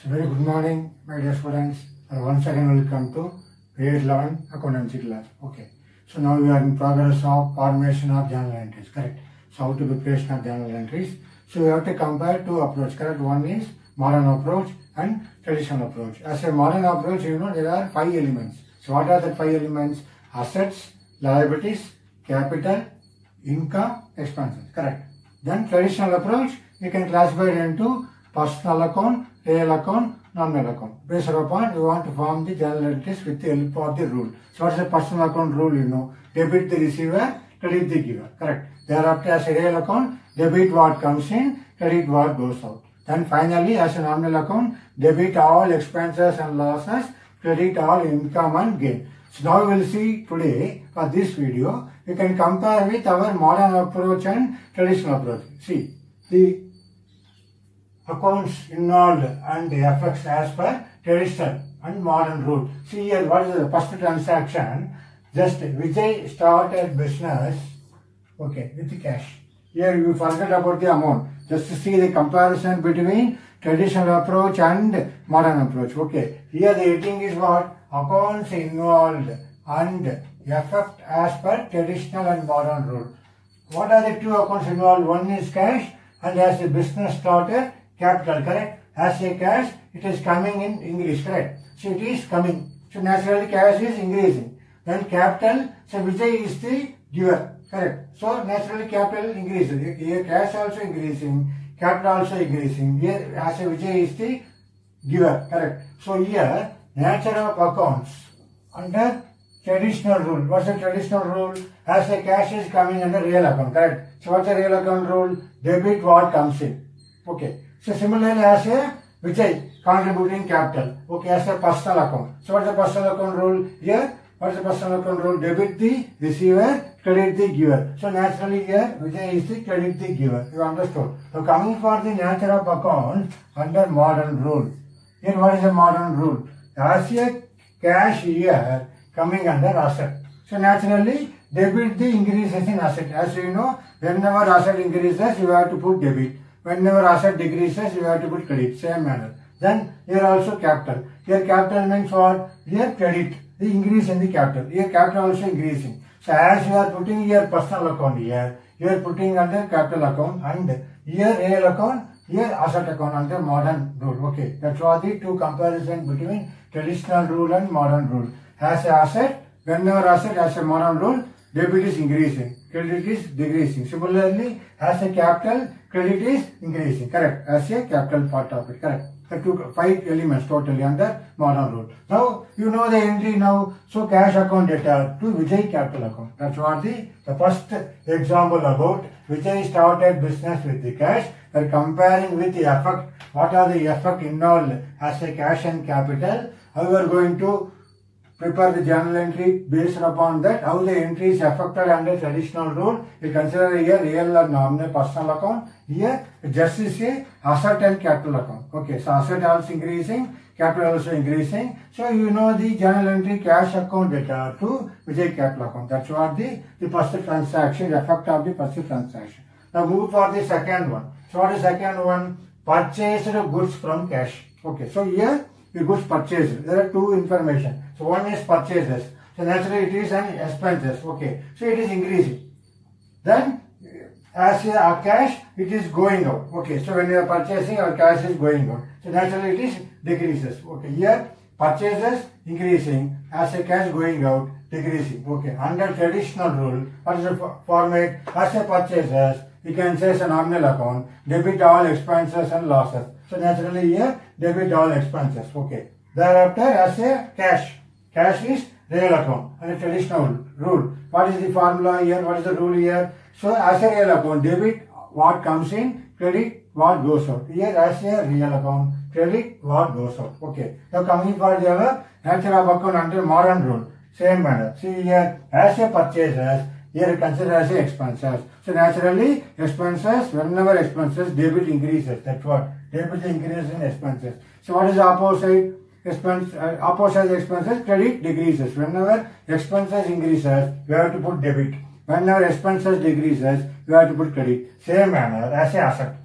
So very good morning, my dear students. Once again welcome to grade 11 accountancy class. Okay. So now we are in progress of formation of journal entries, correct? So how to preparation of journal entries. So we have to compare two approaches, correct? One is modern approach and traditional approach. As a modern approach, there are 5 elements. So what are the 5 elements? Assets, liabilities, capital, income, expenses, correct? Then traditional approach, you can classify it into personal account, real account, nominal account. Based upon we want to form the journal entries with the help of the rule. So what is the personal account rule? Debit the receiver, credit the giver. Correct. Thereafter as a real account, debit what comes in, credit what goes out. Then finally as a nominal account, debit all expenses and losses, credit all income and gain. So now we will see today for this video, we can compare with our modern approach and traditional approach. See, the accounts involved and the effects as per traditional and modern rule. See here, what is the first transaction? Just Vijay started business, okay, with cash. Here you forget about the amount. Just to see the comparison between traditional approach and modern approach. Okay, here the heading is what? Accounts involved and effect as per traditional and modern rule. What are the two accounts involved? One is cash, and as a business started, capital, correct? As a cash, it is coming in English, correct? So it is coming. So naturally cash is increasing. Then capital, so Vijay is the giver, correct? So naturally capital increases. Here cash also increasing, capital also increasing. Here as a Vijay is the giver, correct? So here nature of accounts under traditional rule. What's the traditional rule? As a cash is coming under real account, correct? So what's the real account rule? Debit what comes in. Okay. So similarly as a Vijay contributing capital. Okay, as a personal account. So what's the personal account rule? Here, what's the personal account rule? Debit the receiver, credit the giver. So naturally here, Vijay is the credit the giver. You understood? So coming for the nature of account under modern rule. Here what is the modern rule? As a cash here coming under asset. So naturally, debit the increases in asset. As you know, whenever asset increases, you have to put debit. Whenever asset decreases, you have to put credit. Same manner. Then here also capital. Here capital means what? Here credit. The increase in the capital. Here capital also increasing. So as you are putting your personal account here, you are putting under capital account, and here real account, here asset account under modern rule. Okay. That's what the two comparison between traditional rule and modern rule. As a asset, whenever asset as a modern rule, debit is increasing, credit is decreasing. Similarly, as a capital, credit is increasing, correct? As a capital part of it, correct? The 5 elements totally under modern rule. Now, you know the entry now. So, cash account data to Vijay capital account. That's what the first example about Vijay started business with the cash. We're comparing with the effect. What are the effect involved as a cash and capital? How we are going to prepare the journal entry based upon that, how the entry is affected under traditional rule. We consider here real or nominal personal account. Here just is a asset and capital account. Okay, so asset also increasing, capital also increasing. So you know the journal entry cash account data to Vijay capital account. That's what the first transaction, the effect of the first transaction. Now move for the second one. So what is second one? Purchased goods from cash. Okay, so here the goods purchased. There are two information. So one is purchases. So naturally it is an expenses. Okay. So it is increasing. Then as a cash, it is going out. Okay. So when you are purchasing, our cash is going out. So naturally it is decreases. Okay. Here purchases increasing, as a cash going out decreasing. Okay. Under traditional rule, what is the format? As a purchases, you can say as a nominal account, debit all expenses and losses. So naturally here, debit all expenses. Okay. Thereafter as a cash. Cash is real account and a traditional rule. What is the formula here? What is the rule here? So as a real account, debit what comes in, credit what goes out. Here as a real account, credit what goes out. Okay. Now coming for the other nature of account under modern rule. Same manner. See here as a purchases, here consider as a expenses. So naturally expenses, whenever expenses, debit increases. That's what. Debit increases in expenses. So what is the opposite? Opposite expenses, credit decreases. Whenever expenses increases, you have to put debit. Whenever expenses decreases, you have to put credit. Same manner as a asset.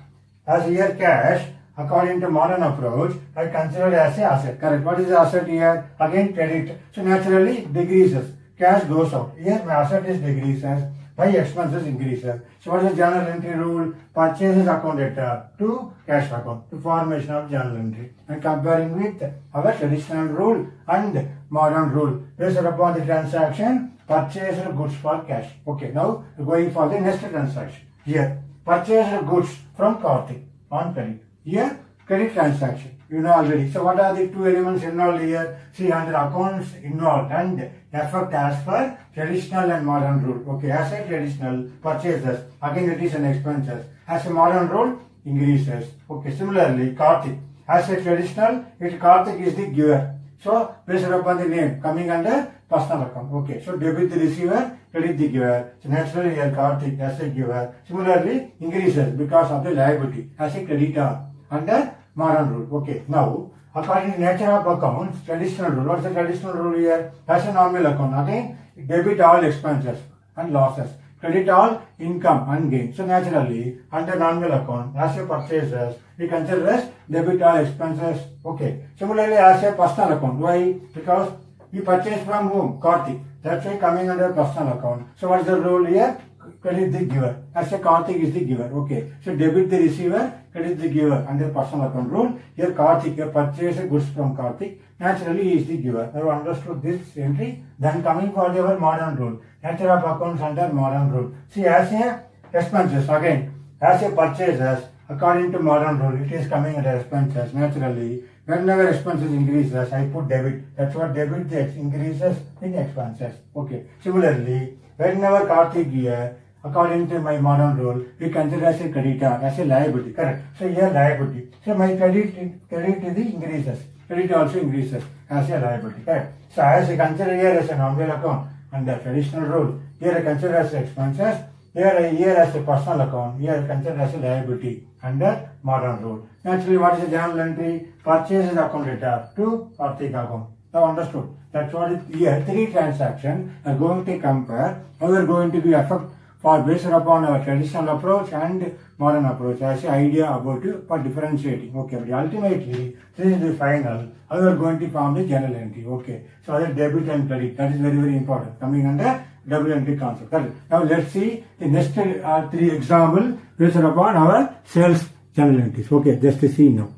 As here cash, according to modern approach, are considered as a asset. Correct. What is the asset here? Again, credit. So naturally, it decreases. Cash goes out. Here, my asset is decreases. My expenses increases. So what is the journal entry rule? Purchases account data to cash account. The formation of journal entry. And comparing with our traditional rule and modern rule. Based upon the transaction, purchase goods for cash. Okay, now going for the next transaction. Here, purchase goods from Karthik on credit. Here, credit transaction. You know already. So what are the two elements involved here? See, under accounts involved and effect as per traditional and modern rule. Okay, as a traditional purchases, again it is an expenses. As a modern rule, increases. Okay, similarly, Karthik. As a traditional, Karthik is the giver. So, based upon the name, coming under personal account. Okay, so debit the receiver, credit the giver. So naturally here Karthik as a giver. Similarly, increases because of the liability as a creditor under modern rule. Okay, now according to nature of accounts, traditional rule. What's the traditional rule here? As a normal account, again debit all expenses and losses, credit all income and gain. So naturally, under normal account, as a purchases, we consider as debit all expenses. Okay. Similarly, as a personal account. Why? Because we purchase from whom? Karthik. That's why coming under personal account. So what is the rule here? Credit the giver. As a Karthik is the giver. Okay. So debit the receiver, credit the giver under personal account rule. Here Karthik, you purchase goods from Karthik. Naturally, he is the giver. Have you understood this entry? Then coming for our modern rule. Nature of accounts under modern rule. See, as a expenses, again, as a purchases, according to modern rule, it is coming under expenses. Naturally, whenever expenses increases, I put debit. That's what debit increases in expenses. Okay. Similarly, whenever Karthik here, according to my modern rule, we consider as a creditor, as a liability. Correct. So here liability. So my credit is the increases. Credit also increases as a liability. Correct. So as I consider here as a normal account under traditional rule, here I consider as expenses. Here as a personal account, here I consider as a liability under modern rule. Naturally, what is the journal entry? Purchases account data to Karthik account. Now understood. That's what it here. Three transactions are going to compare. How we are going to be effect for based upon our traditional approach and modern approach as an idea about for differentiating. Okay, but ultimately this is the final. How we are going to form the journal entry. Okay, so that debit and credit, that is very, very important. Coming under double entry concept. Correct. Now let's see the next three examples based upon our sales journal entries. Okay, just to see now.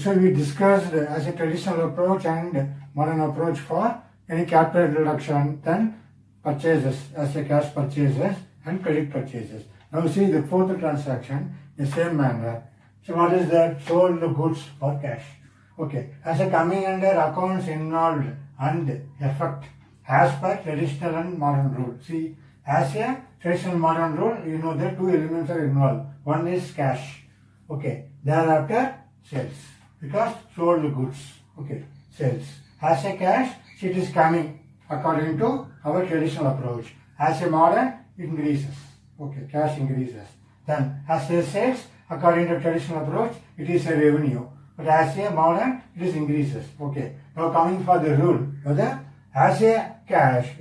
So we discussed as a traditional approach and modern approach for any capital reduction, then purchases as a cash purchases and credit purchases. Now see the fourth transaction in the same manner. So what is that? Sold the goods for cash. Okay, as a coming under accounts involved and effect as per traditional and modern rule. See, as a traditional modern rule, you know that two elements are involved. One is cash. Okay, thereafter sales, because sold goods. Okay, sales. As a cash, it is coming according to our traditional approach. As a modern, it increases. Okay, cash increases. Then as a sales, according to traditional approach, it is a revenue. But as a modern, it is increases. Okay. Now coming for the rule, whether as a cash,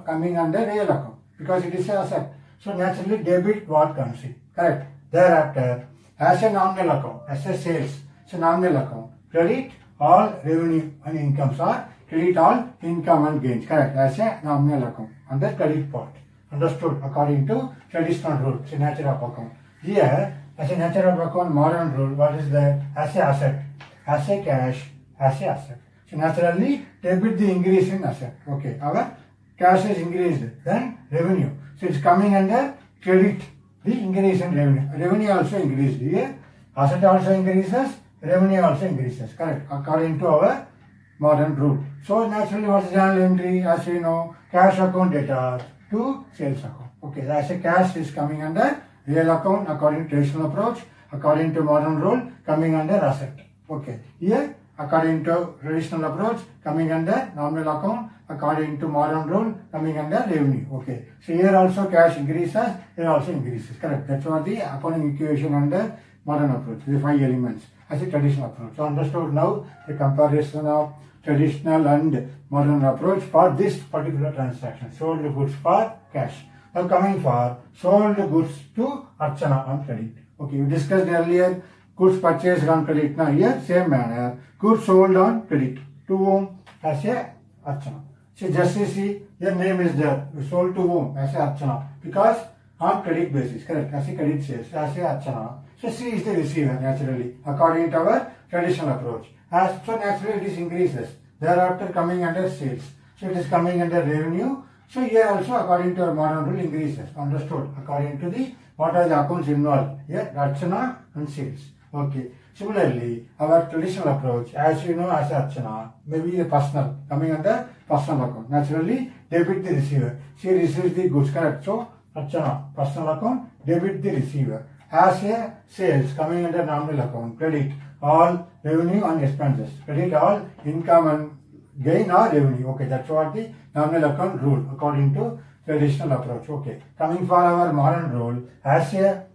coming under real account, because it is a asset. So naturally debit what comes in. Correct. Thereafter, as a nominal account, as a sales, it's a nominal account. Credit all revenue and incomes are credit all income and gains. Correct. As a nominal account on the credit part. Understood according to traditional rule. It's a nature of account. Here, as a nature of account, modern rule, what is that? As a asset, as a cash, as a asset. So naturally, debit the increase in asset. Okay. Our cash is increased. Then revenue. So it's coming under credit the increase in revenue. Revenue also increased. Here, asset also increases. Revenue also increases. Correct. According to our modern rule. So naturally, what's the journal entry? As you know, cash account data to sales account. Okay. As a cash is coming under real account according to traditional approach. According to modern rule, coming under asset. Okay. Here, according to traditional approach, coming under normal account. According to modern rule, coming under revenue. Okay. So here also cash increases, here also increases. Correct. That's what the accounting equation under modern approach. The 5 elements as a traditional approach. So understood now the comparison of traditional and modern approach for this particular transaction. Sold goods for cash. Now coming for sold goods to Archana on credit. Okay, we discussed earlier goods purchased on credit. Now here same manner, goods sold on credit. To whom? As a Archana. See, just see, your name is there. We sold to whom? As a Archana. Because on credit basis, correct? As a credit sales, as a Archana. So C is the receiver naturally, according to our traditional approach. As so naturally it is increases. Thereafter coming under sales. So it is coming under revenue. So here also according to our modern rule increases. Understood? According to the what are the accounts involved? Here Archana and sales. Okay. Similarly, our traditional approach, as you know, as Archana, maybe a personal coming under personal account. Naturally, debit the receiver. She receives the goods, correct? So Archana, personal account, debit the receiver. As a sales coming under nominal account, credit all revenue and expenses. Credit all income and gain or revenue. Okay, that's what the nominal account rule according to traditional approach. Okay, coming for our modern rule, as a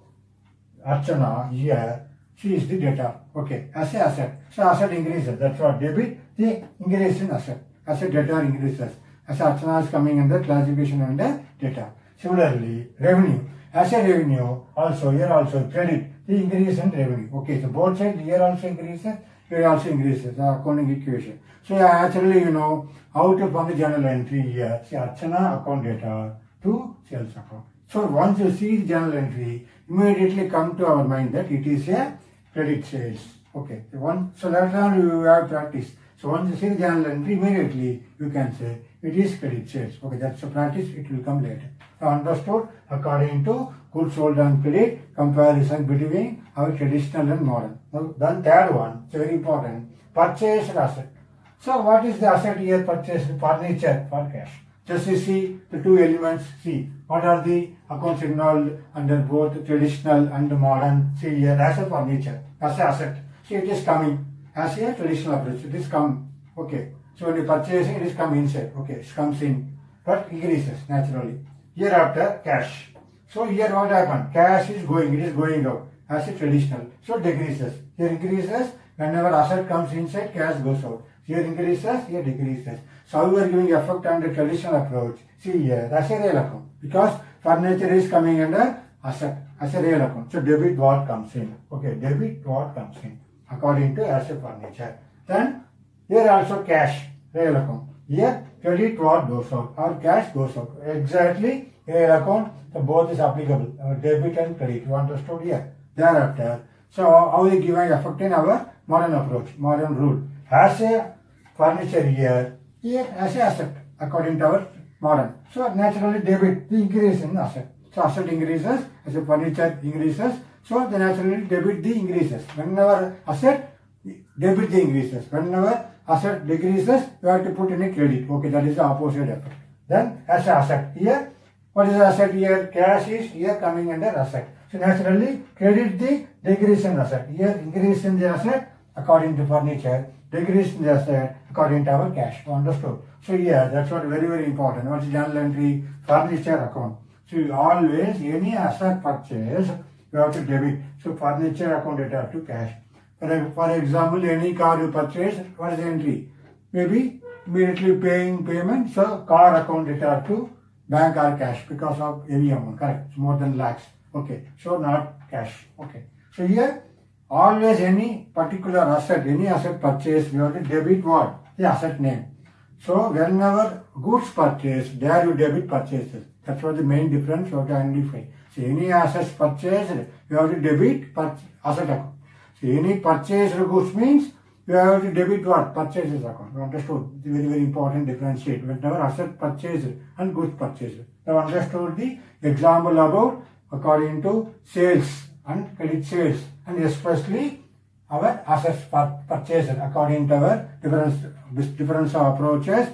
Archana here, she is the debtor. Okay, as a asset. So asset increases. That's what debit, the increase in asset. Asset debtor increases. As Archana is coming under classification under debtor. Similarly, revenue. As a revenue, also here also credit, the increase in revenue. Okay, so both sides here also increases, here also increases, the accounting equation. So actually you know how to form the journal entry here. See Archana account data to sales account. So once you see the journal entry, immediately come to our mind that it is a credit sales. Okay, so later on you have practice. So once you see the journal entry, immediately you can say it is credit sales. Okay, that's a practice, it will come later. So understood according to goods sold on credit, comparison between our traditional and modern. Now then third one, it's very important, purchased asset. So what is the asset here purchased? Furniture for cash. Just you see the two elements, see what are the accounts involved under both traditional and modern. See here as a furniture, as a asset. See it is coming as a traditional approach. It is come. Okay. So when you purchasing, it is come inside. Okay, it comes in, but increases naturally. Hereafter cash. So here what happened? Cash is going, it is going out as a traditional. So decreases. Here increases. Whenever asset comes inside, cash goes out. Here increases, here decreases. So we are giving effect on the traditional approach. See here, that's a real account. Because furniture is coming under asset as a real account. So debit what comes in. Okay, debit what comes in according to asset furniture. Then here also cash, real account. Here credit what goes out or cash goes out. Exactly real account, so both is applicable. Debit and credit. You understood here? Thereafter, so how we giving effect in our modern approach, modern rule. As a furniture here as a asset according to our modern. So naturally debit the increase in asset. So asset increases, as a furniture increases. So the naturally debit the increases. Whenever asset, debit the increases. Whenever asset decreases, you have to put in a credit. Okay, that is the opposite effect. Then as a asset here, what is the asset here? Cash is here coming under asset. So naturally credit the decrease in asset. Here increase in the asset according to furniture, decrease in the asset according to our cash. Understood? So here that's what very very important. What is journal entry? Furniture account. So you always any asset purchase you have to debit. So furniture account data to cash. For example, any car you purchase, what is the entry? Maybe immediately paying payment. So car account data to bank or cash because of heavy amount. Correct? It's more than lakhs. Okay. So not cash. Okay. So here always any particular asset, any asset purchase, you have to debit what? The asset name. So whenever goods purchased, there you debit purchases. That's what the main difference you have to identify. So any assets purchased, you have to debit asset account. So any purchased goods means you have to debit what? Purchases account. You understood? The very very important differentiate. Whenever asset purchased and goods purchased. You understood the example about according to sales and credit sales and especially our assets purchased according to our difference of approaches,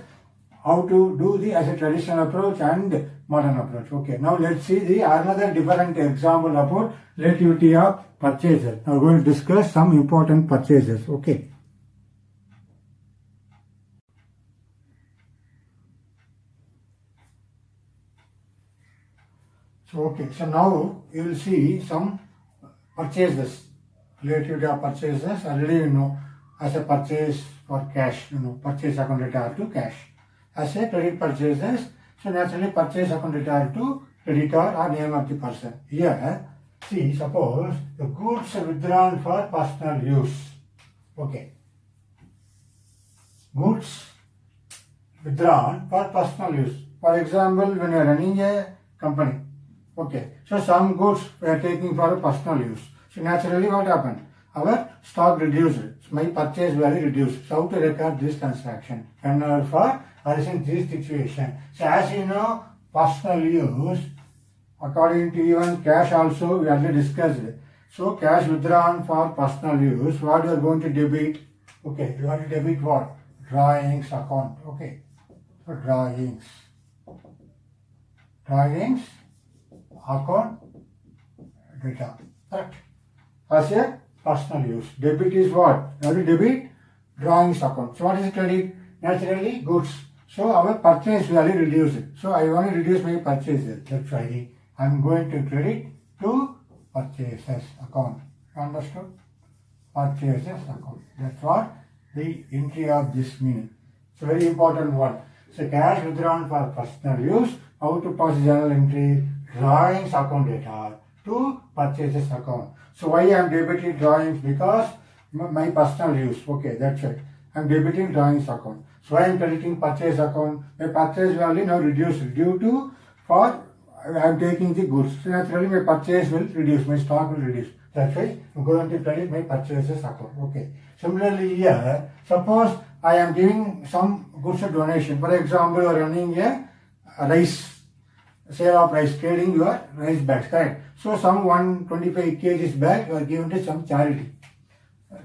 how to do the as a traditional approach and modern approach. Okay, now let's see the another different example about relativity of purchases. Now we're going to discuss some important purchases. Okay. So now you will see some purchases, relativity of purchases. Already you know as a purchase for cash, purchase account data to cash. As a credit purchases, so naturally purchase account data to creditor or name of the person. Here, see, suppose the goods are withdrawn for personal use. Okay. Goods withdrawn for personal use. For example, when you are running a company, okay, so some goods we are taking for personal use. So naturally what happened? Our stock reduced. My purchase value reduced. So how to record this transaction? Whenever for arising this situation. So as you know, personal use, according to even cash also we already discussed. So cash withdrawn for personal use, what you are going to debit? Okay, you want to debit what? Drawings account. Okay, so drawings account data. Correct. As a personal use. Debit is what? You have to debit drawings account. So what is credit? Naturally goods. So our purchase value reduced. So I want to reduce my purchases. That's why I am going to credit to purchases account. Understood? Purchases account. That's what the entry of this meaning. It's a very important one. So cash withdrawn for personal use. How to pass journal entry? Drawings account data to purchases account. So why I am debiting drawings? Because my personal use. Okay, that's it. I am debiting drawings account. So I am crediting purchase account. My purchase value now reduced due to for I am taking the goods. So naturally my purchase will reduce. My stock will reduce. That's why I am going to credit my purchases account. Okay. Similarly here, suppose I am giving some goods as donation. For example, you are running a rice, sale of rice, trading your rice bags, correct? So some 125 kgs bag you are given to some charity.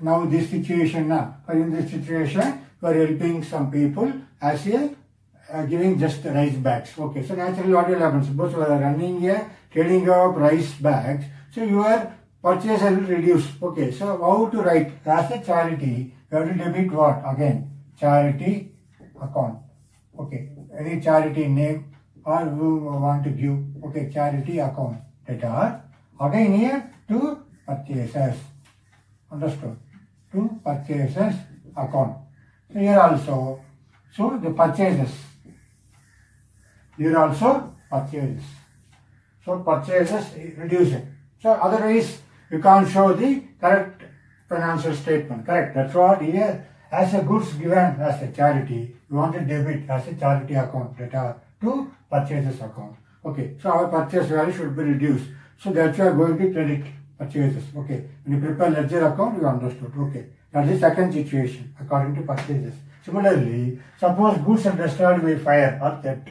Now this situation in this situation, you are helping some people as a giving just rice bags. Okay, so naturally what will happen? Suppose you are running a trading of rice bags, so your purchase will reduce. Okay, so how to write? As a charity, you have to debit what? Again, charity account. Okay, any charity name or you want to give. Okay, charity account data. Again here to purchases. Understood? To purchases account. So here also, so the purchases. Here also purchases. So purchases reducing. So otherwise you can't show the correct financial statement. Correct. That's what here as a goods given as a charity, you want to debit as a charity account data to purchases account. Okay. So our purchase value should be reduced. So that's why we are going to credit purchases. Okay. When you prepare ledger account, you understood. Okay. That's the second situation according to purchases. Similarly, suppose goods are destroyed by fire or theft.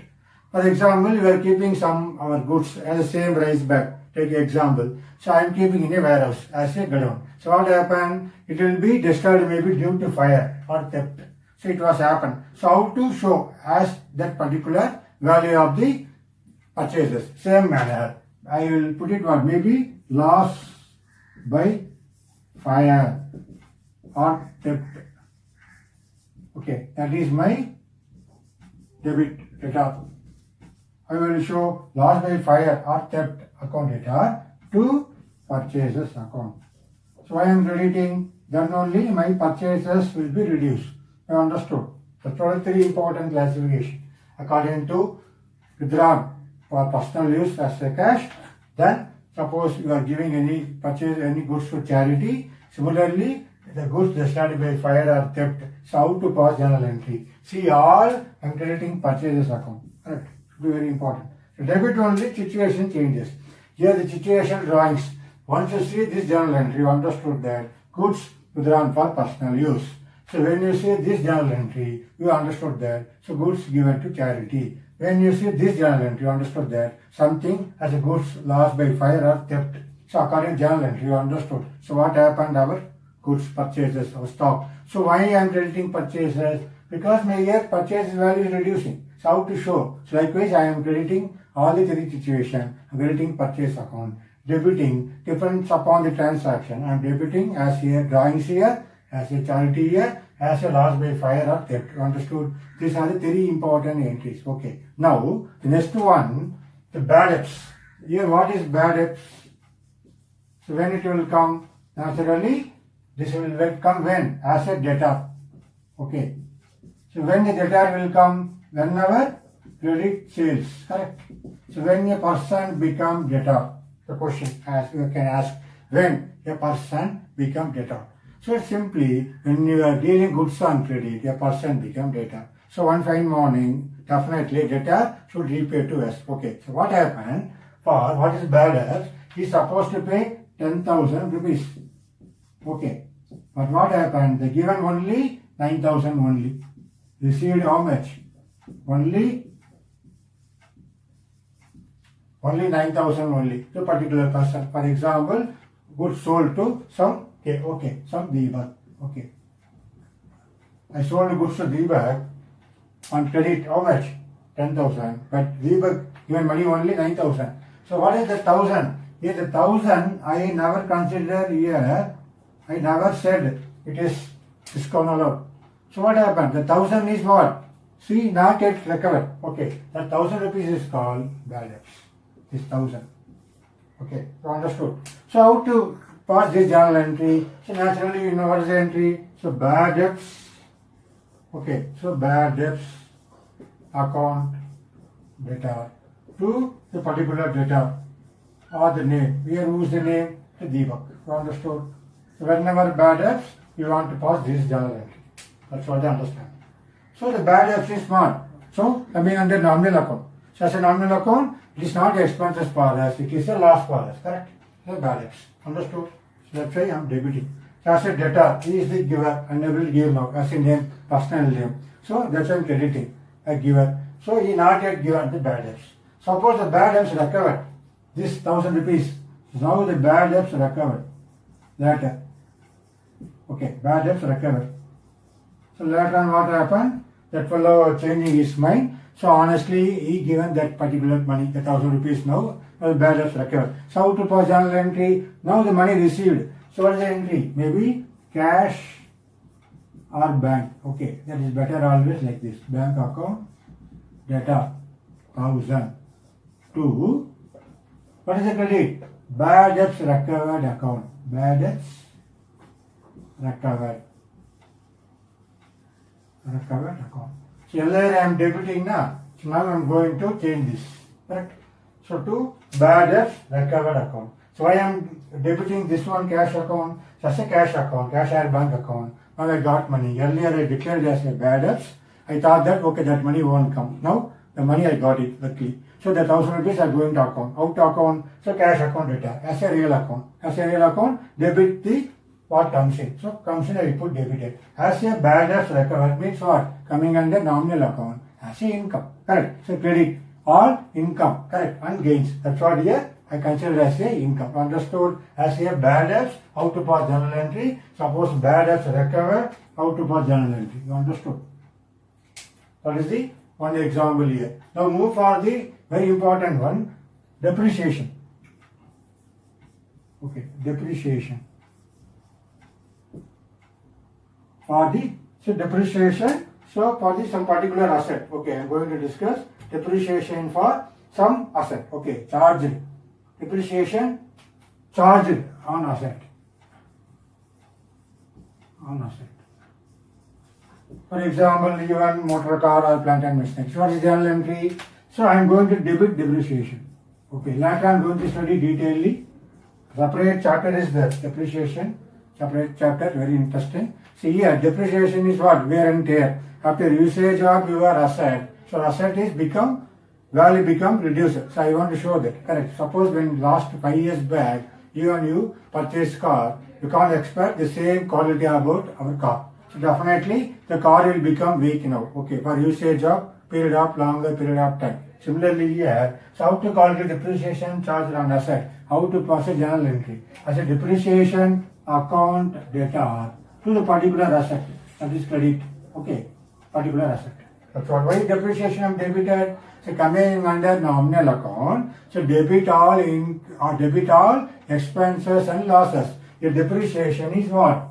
For example, you are keeping some our goods as the same rice bag. Take example. So I am keeping in a warehouse as a godown. So what happened? It will be destroyed maybe due to fire or theft. So it was happened. So how to show as that particular value of the purchases? Same manner. I will put it what? Maybe loss by fire or theft. Okay, that is my debit data. I will show loss by fire or theft account data to purchases account. So I am crediting, then only my purchases will be reduced. You understood? That's all three important classification. According to withdrawn for personal use as a cash, then suppose you are giving any purchase any goods to charity. Similarly, the goods destroyed by fire or theft. So how to pass journal entry? See all I am crediting purchases account. Correct. Very important. So debit only situation changes. Here the situation drawings. Once you see this journal entry, you understood that goods withdrawn for personal use. So when you see this journal entry, you understood that so goods given to charity. When you see this journal entry, you understood that something as a goods lost by fire or theft. So according to journal entry, you understood. So what happened? Our goods purchases or stock. So why I am crediting purchases? Because my here purchase value is reducing. So how to show? So likewise I am crediting all the three situations. I am crediting purchase account. Debiting depends upon the transaction. I am debiting as here drawings here, as a charity here, as a loss by fire or theft. You understood? These are the three important entries. Okay. Now the next one, the bad debts. Here what is bad debts? So when it will come? Naturally This will come when? As a debtor. Okay. So when the debtor will come? Whenever credit sales. Correct. So when a person become debtor, the question as you can ask, when a person become debtor. So simply when you are dealing goods on credit, a person become debtor. So one fine morning, definitely debtor should repay to us. Okay. So what happened? For what is bad debts? He is supposed to pay 10,000 rupees. Okay. But what happened? They given only 9,000 only. Received how much? Only 9,000 only to particular person. For example, goods sold to some Deepak. Okay. I sold goods to Deepak on credit how much? 10,000. But Deepak given money only 9,000. So what is the 1,000? Here the 1,000 I never considered here. I never said it is discount allowed. So what happened? The 1,000 is what? See, not yet recovered. Okay. That 1,000 rupees is called bad debts. This 1,000. Okay. So understood. So how to pass this journal entry? So naturally you know what is the entry? So bad debts. Okay. So bad debts account debtor to the particular debtor or the name. Here who is the name? The Deepak. You understood? So whenever bad debts, you want to pass this journal entry. That's what I understand. So the bad debts is small. So coming under nominal account. So as a nominal account, it is not expenses for us, it is a loss for us. Correct? The bad debts. Understood? So that's why I am debiting. So as a debtor, he is the giver and I will give now as a name, personal name. So that's why I am crediting a giver. So he not yet given the bad debts. Suppose the bad debts recovered. This 1,000 rupees. Now the bad debts recovered. Later. Okay, bad debts recovered. So later on what happened? That fellow changing his mind. So honestly, he given that particular money, the 1,000 rupees now, the bad debts recovered. So how to pass journal entry? Now the money received. So what is the entry? Maybe cash or bank. Okay, that is better always like this. Bank account, data, 1,000 to, what is the credit? Bad debts recovered account. Bad debts recovered account. So earlier I am debiting now. So now I am going to change this. Correct? So to bad debts recovered account. So I am debiting this one cash account. So as a cash account, cash or bank account. Now I got money. Earlier I declared as a bad debts. I thought that okay, that money won't come. Now the money I got it luckily. So the 1,000 rupees are going to account. Out to account. So cash account data. As a real account. As a real account, debit the what comes in. So comes in I put debited. As a bad debts recovered means what? Coming under nominal account. As a income. Correct. So credit or income. Correct. And gains. That's what here I consider as a income. Understood? As a bad debts, how to pass journal entry. Suppose bad debts recovered, how to pass journal entry. You understood? That is the one example here. Now move for the very important one. Depreciation. Okay. Depreciation. For the, so depreciation, so for the some particular asset. Okay, I am going to discuss depreciation for some asset. Okay, charged. Depreciation charged on asset. On asset. For example, even motor car or plant and machinery. So what is journal entry? So I am going to debit depreciation. Okay, later I am going to study detailedly. Separate chapter is there, depreciation. Separate chapter, very interesting. See here, depreciation is what? Wear and tear. After usage of your asset, so asset is value become reduced. So I want to show that. Correct. Suppose when last 5 years back, you purchased car, you can't expect the same quality about our car. So definitely the car will become weak now. Okay, for usage of longer period of time. Similarly here, so how to calculate depreciation charged on asset? How to process journal entry? As a depreciation account data to the particular asset, that is credit. Okay, particular asset. That's what. Why depreciation of debited? So coming under nominal account, so debit all expenses and losses. Your depreciation is what?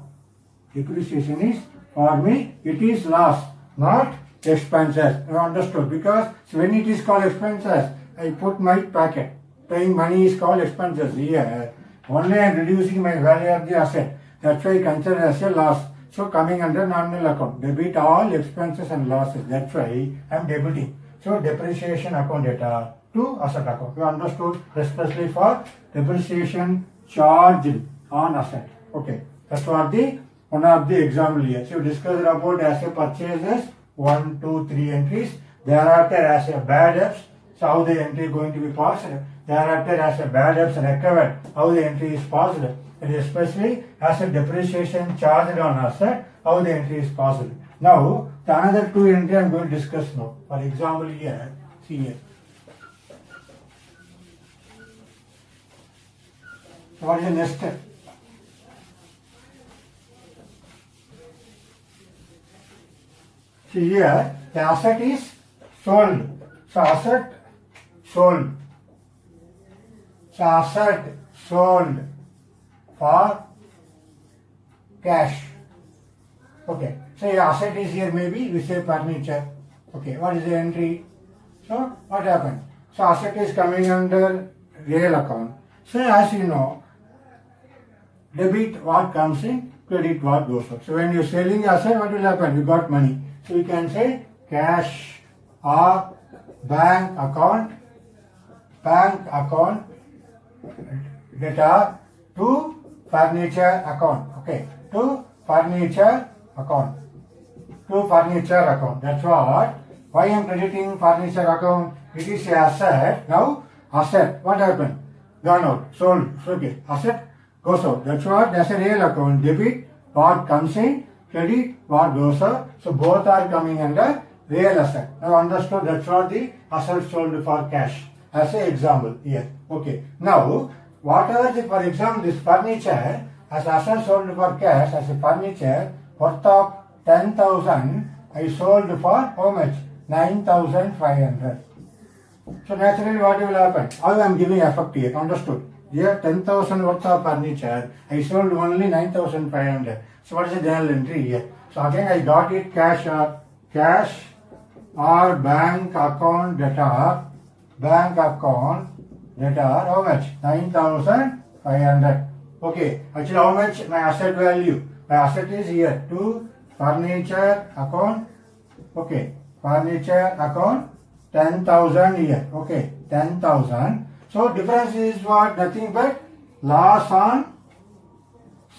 Depreciation is, for me, it is loss, not expenses. You understood? Because so when it is called expenses, I put my packet. Paying money is called expenses. Here, only I am reducing my value of the asset. That's why considered as a loss. So coming under nominal account. Debit all expenses and losses. That's why I am debiting. So depreciation account data to asset account. You understood, especially for depreciation charged on asset. Okay. That's what the one of the example here. So discussed about asset purchases 1, 2, 3 entries. Thereafter as a bad debts. So how the entry going to be passed. Thereafter as a bad debts recovered. How the entry is passed. And especially asset depreciation charged on asset. How the entry is passed. Now the another two entry I am going to discuss now. For example here. See here. So what is the next step? See here, the asset is sold. So asset sold. So asset sold for cash. Okay. So your asset is here, maybe we say furniture. Okay. What is the entry? So what happened? So asset is coming under real account. So as you know, debit what comes in, credit what goes out. So when you are selling asset, what will happen? You got money. So you can say cash or bank account data to furniture account. Okay, to furniture account. That's what. Why I am crediting furniture account? It is a asset. Now asset. What happened? Gone out. Sold. Okay. Asset goes out. That's what. That's a real account. Debit what comes in. Credit what goes out. So both are coming under real asset. Now understood. That's what the asset sold for cash. As an example here. Okay. Now whatever the, for example, this furniture as asset sold for cash as a furniture worth of 10,000 I sold for how much? 9,500. So naturally what will happen? How I am giving effect here. Understood? Here 10,000 worth of furniture I sold only 9,500. So what is the journal entry here? So again I got it cash or bank account data. Bank account data how much? 9,500. Okay. Actually how much my asset value? My asset is here to furniture account. Okay. Furniture account 10,000 here. Okay. 10,000. So difference is what? Nothing but loss on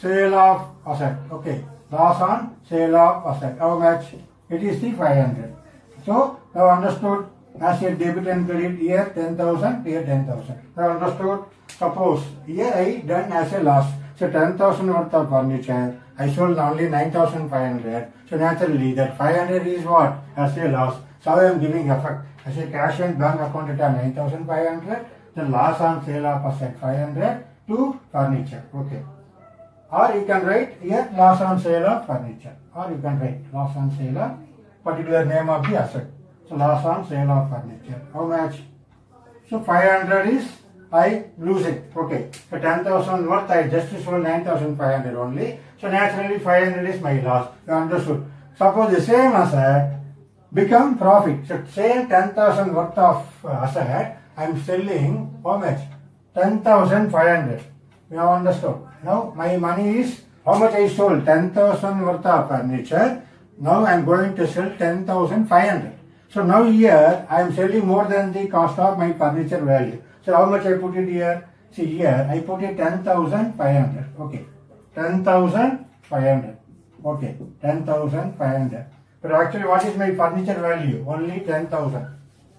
sale of asset. Okay. Loss on sale of asset. How much? It is the 500. So now understood. As a debit and credit here 10,000, here 10,000. Now understood? Suppose here I done as a loss. So 10,000 worth of furniture. I sold only 9,500. So naturally that 500 is what? As a loss. So I am giving effect. As a cash and bank account at 9,500. The loss on sale of asset 500 to furniture. Okay. Or you can write here loss on sale of furniture. Or you can write loss on sale of particular name of the asset. So loss on sale of furniture. How much? So 500 is I lose it. Okay. So 10,000 worth I just sold 9,500 only. So naturally 500 is my loss. You understood? Suppose the same asset become profit. So same 10,000 worth of asset I am selling how much? 10,500. You have understood? Now my money is how much I sold? 10,000 worth of furniture. Now I am going to sell 10,500. So now here I am selling more than the cost of my furniture value. So how much I put it here? See here I put it 10,500. Okay. 10,500. Okay. 10,500. But actually what is my furniture value? Only 10,000.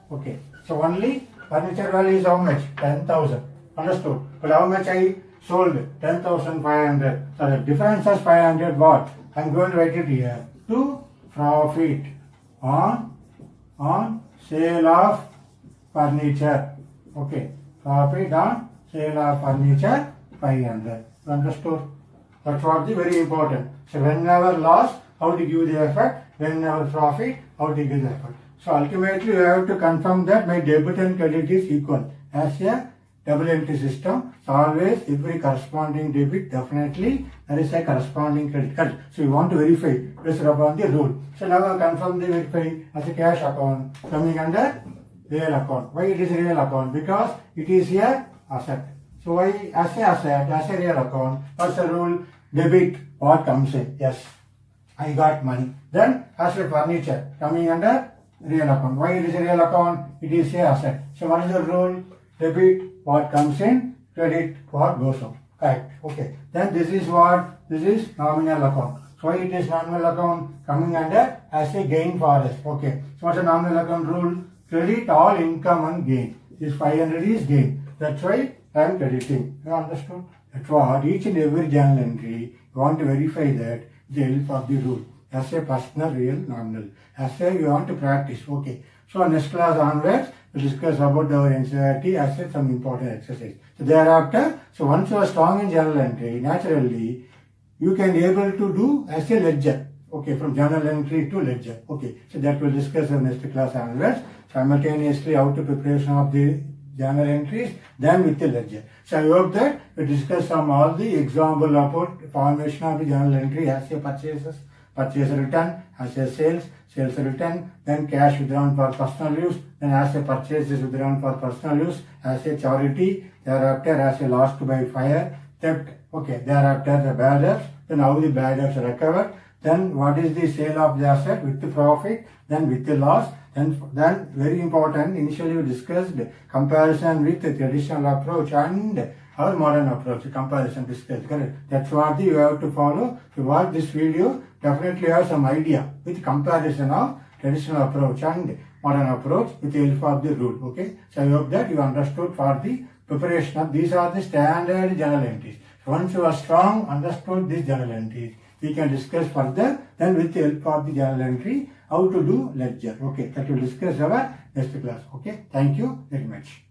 Okay. So only furniture value is how much? 10,000. Understood? But how much I sold? 10,500. So the difference is 500 what? I am going to write it here. To profit on sale of furniture. Okay. Profit on sale of furniture 500. Understood? That's what the very important. So whenever loss, how to give the effect. Whenever profit, how to give the effect. So ultimately you have to confirm that my debit and credit is equal. As a double entry system, so always every corresponding debit definitely there is a corresponding credit. Correct. So you want to verify based upon the rule. So now I confirm the verify as a cash account coming under real account. Why it is real account? Because it is a asset. So why as a asset, as a real account, what's the rule? Debit, what comes in? Yes, I got money. Then asset furniture coming under real account. Why it is a real account? It is a asset. So what is the rule? Debit, what comes in, credit, what goes out. Correct. Okay. Then this is what? This is nominal account. So why it is nominal account? Coming under as a gain for us. Okay. So what's the nominal account rule? Credit all income and gain. This 500 is gain. That's why I am crediting. You understood? That's what each and every journal entry you want to verify that the help of the rule. As a personal, real, nominal. As a you want to practice. Okay. So next class onwards, we'll discuss about our NCERT as a some important exercise. So thereafter, so once you are strong in journal entry, naturally, you can able to do as a ledger. Okay, from journal entry to ledger. Okay, so that we'll discuss in next class onwards. Simultaneously, how to preparation of the journal entries, then with the ledger. So I hope that we discuss some all the example about formation of the journal entry as a purchases, purchase return, as a sales return, then cash withdrawn for personal use, then as a purchases withdrawn for personal use, as a charity, thereafter as a lost by fire, theft, okay, thereafter the bad debts, then how the bad debts are recovered, then what is the sale of the asset with the profit, then with the loss, then very important, initially we discussed comparison with the traditional approach and our modern approach, comparison discussed, correct? That's what you have to follow. If you watch this video, definitely have some idea with comparison of traditional approach and modern approach with the help of the rule, okay? So I hope that you understood for the preparation of these are the standard journal entries. So once you are strong, understood these journal entries, we can discuss further, then with the help of the journal entry, how to do ledger, okay? That will discuss our next class, okay? Thank you very much.